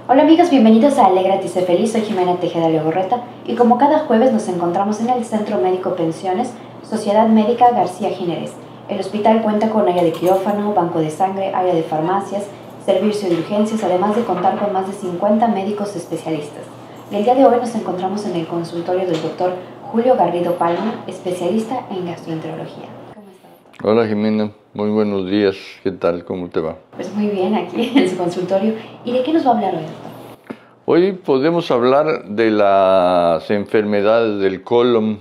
Hola amigos, bienvenidos a Alégrate y sé feliz, soy Jimena Tejeda Legorreta y como cada jueves nos encontramos en el Centro Médico Pensiones, Sociedad Médica García Gineres. El hospital cuenta con área de quirófano, banco de sangre, área de farmacias, servicio de urgencias, además de contar con más de 50 médicos especialistas. Y el día de hoy nos encontramos en el consultorio del doctor Julio Garrido Palma, especialista en gastroenterología. ¿Cómo está, doctor? Hola Jimena, muy buenos días, ¿qué tal? ¿Cómo te va? Pues muy bien, aquí en su consultorio. ¿Y de qué nos va a hablar hoy, doctor? Hoy podemos hablar de las enfermedades del colon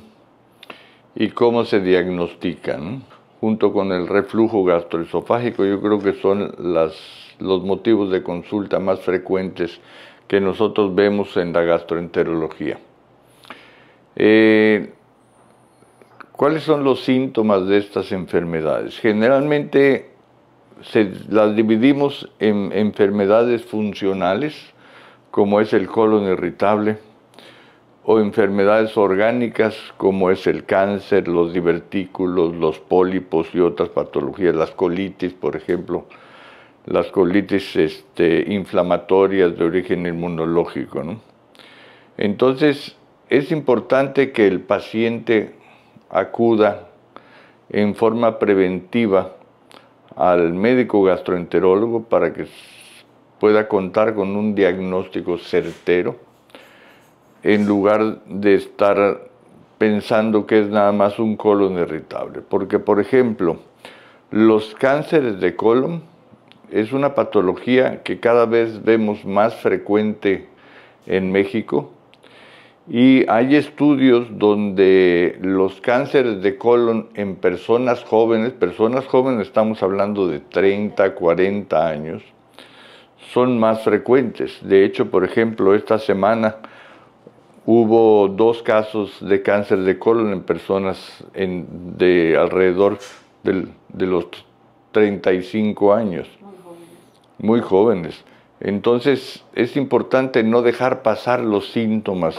y cómo se diagnostican, junto con el reflujo gastroesofágico. Yo creo que son los motivos de consulta más frecuentes que nosotros vemos en la gastroenterología. ¿Cuáles son los síntomas de estas enfermedades? Generalmente las dividimos en enfermedades funcionales, como es el colon irritable, o enfermedades orgánicas, como es el cáncer, los divertículos, los pólipos y otras patologías, las colitis, por ejemplo, las colitis inflamatorias de origen inmunológico, ¿no? Entonces, es importante que el paciente acuda en forma preventiva al médico gastroenterólogo para que pueda contar con un diagnóstico certero, en lugar de estar pensando que es nada más un colon irritable. Porque, por ejemplo, los cánceres de colon es una patología que cada vez vemos más frecuente en México, y hay estudios donde los cánceres de colon en personas jóvenes estamos hablando de 30, 40 años, son más frecuentes. De hecho, por ejemplo, esta semana hubo 2 casos de cáncer de colon en personas de alrededor de los 35 años. Muy jóvenes. Entonces, es importante no dejar pasar los síntomas.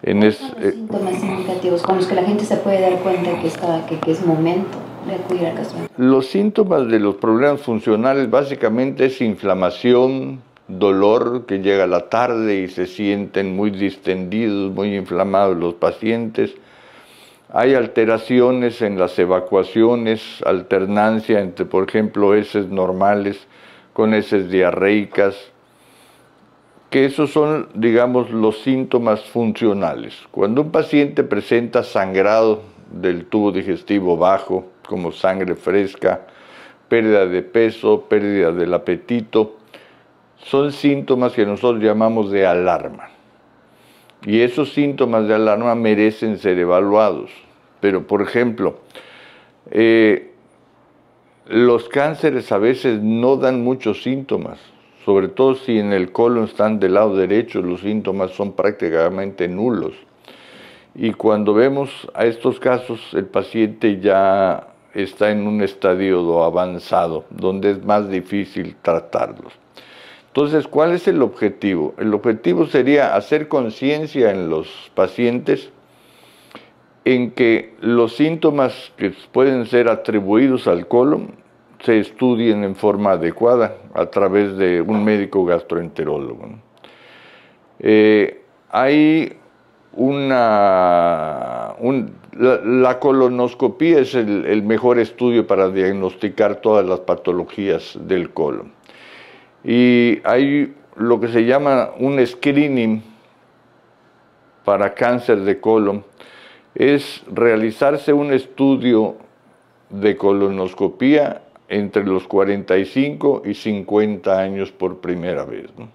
¿Cuáles son los síntomas significativos con los que la gente se puede dar cuenta que es momento de acudir al gastroenterólogo? Los síntomas de los problemas funcionales básicamente es inflamación, dolor que llega a la tarde y se sienten muy distendidos, muy inflamados los pacientes. Hay alteraciones en las evacuaciones, alternancia entre, por ejemplo, heces normales con heces diarreicas, que esos son, digamos, los síntomas funcionales. Cuando un paciente presenta sangrado del tubo digestivo bajo, como sangre fresca, pérdida de peso, pérdida del apetito, son síntomas que nosotros llamamos de alarma. Y esos síntomas de alarma merecen ser evaluados. Pero, por ejemplo, los cánceres a veces no dan muchos síntomas. Sobre todo si en el colon están del lado derecho, los síntomas son prácticamente nulos. Y cuando vemos a estos casos, el paciente ya está en un estadio avanzado, donde es más difícil tratarlos. Entonces, ¿cuál es el objetivo? El objetivo sería hacer conciencia en los pacientes en que los síntomas que pueden ser atribuidos al colon se estudien en forma adecuada a través de un médico gastroenterólogo, ¿no? Hay la colonoscopía es el mejor estudio para diagnosticar todas las patologías del colon. Y hay lo que se llama un screening para cáncer de colon, es realizarse un estudio de colonoscopía entre los 45 y 50 años por primera vez, ¿no?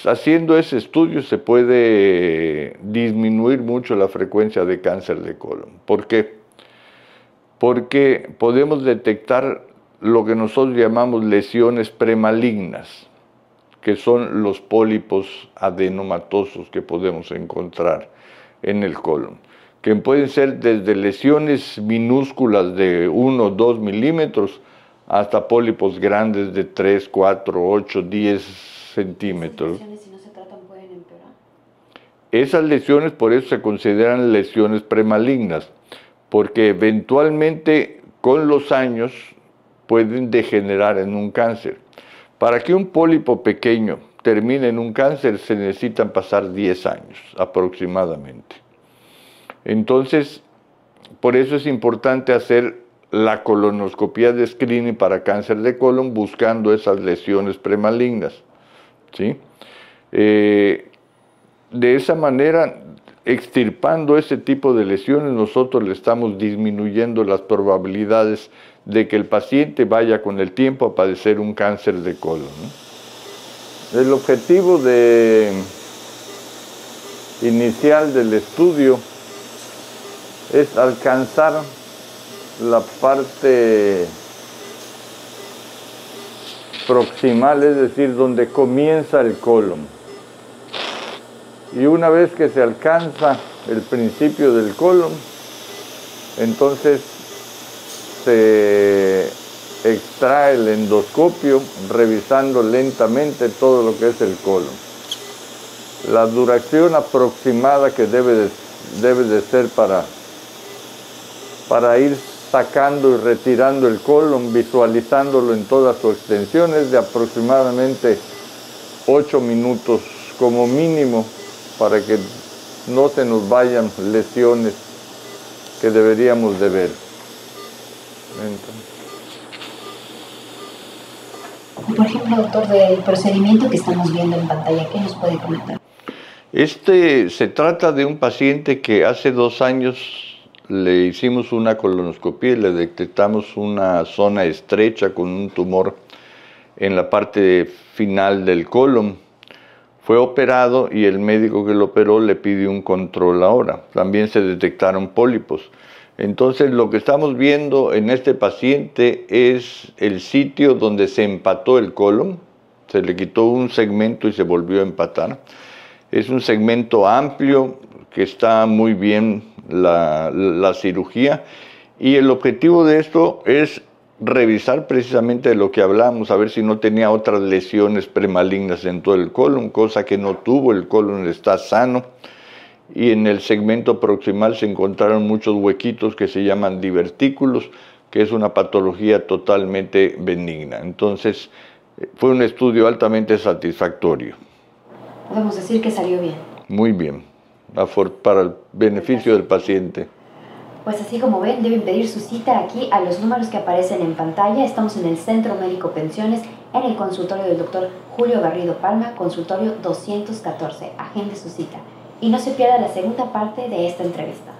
Haciendo ese estudio se puede disminuir mucho la frecuencia de cáncer de colon. ¿Por qué? Porque podemos detectar lo que nosotros llamamos lesiones premalignas, que son los pólipos adenomatosos que podemos encontrar en el colon, que pueden ser desde lesiones minúsculas de 1 o 2 milímetros hasta pólipos grandes de 3, 4, 8, 10 centímetros. ¿Esas lesiones, si no se tratan, pueden empeorar? Esas lesiones por eso se consideran lesiones premalignas, porque eventualmente con los años pueden degenerar en un cáncer. Para que un pólipo pequeño termine en un cáncer se necesitan pasar 10 años aproximadamente. Entonces, por eso es importante hacer la colonoscopía de screening para cáncer de colon buscando esas lesiones premalignas, ¿sí? De esa manera, extirpando ese tipo de lesiones, nosotros le estamos disminuyendo las probabilidades de que el paciente vaya con el tiempo a padecer un cáncer de colon, ¿no? El objetivo inicial del estudio es alcanzar la parte proximal, es decir, donde comienza el colon. Y una vez que se alcanza el principio del colon, entonces se extrae el endoscopio revisando lentamente todo lo que es el colon. La duración aproximada que debe de ser para ir sacando y retirando el colon, visualizándolo en toda su extensión, es de aproximadamente 8 minutos como mínimo, para que no se nos vayan lesiones que deberíamos de ver. Por ejemplo, doctor, del procedimiento que estamos viendo en pantalla, ¿qué nos puede comentar? Se trata de un paciente que hace 2 años le hicimos una colonoscopia y le detectamos una zona estrecha con un tumor en la parte final del colon. Fue operado y el médico que lo operó le pidió un control ahora. También se detectaron pólipos. Entonces, lo que estamos viendo en este paciente es el sitio donde se empató el colon. Se le quitó un segmento y se volvió a empatar. Es un segmento amplio que está muy bien la cirugía. Y el objetivo de esto es revisar precisamente de lo que hablamos, a ver si no tenía otras lesiones premalignas en todo el colon, cosa que no tuvo, el colon está sano. Y en el segmento proximal se encontraron muchos huequitos que se llaman divertículos, que es una patología totalmente benigna. Entonces, fue un estudio altamente satisfactorio. Podemos decir que salió bien. Muy bien, para el beneficio del paciente. Pues así como ven, deben pedir su cita aquí a los números que aparecen en pantalla. Estamos en el Centro Médico Pensiones, en el consultorio del doctor Julio Garrido Palma, consultorio 214. Agende su cita. Y no se pierda la segunda parte de esta entrevista.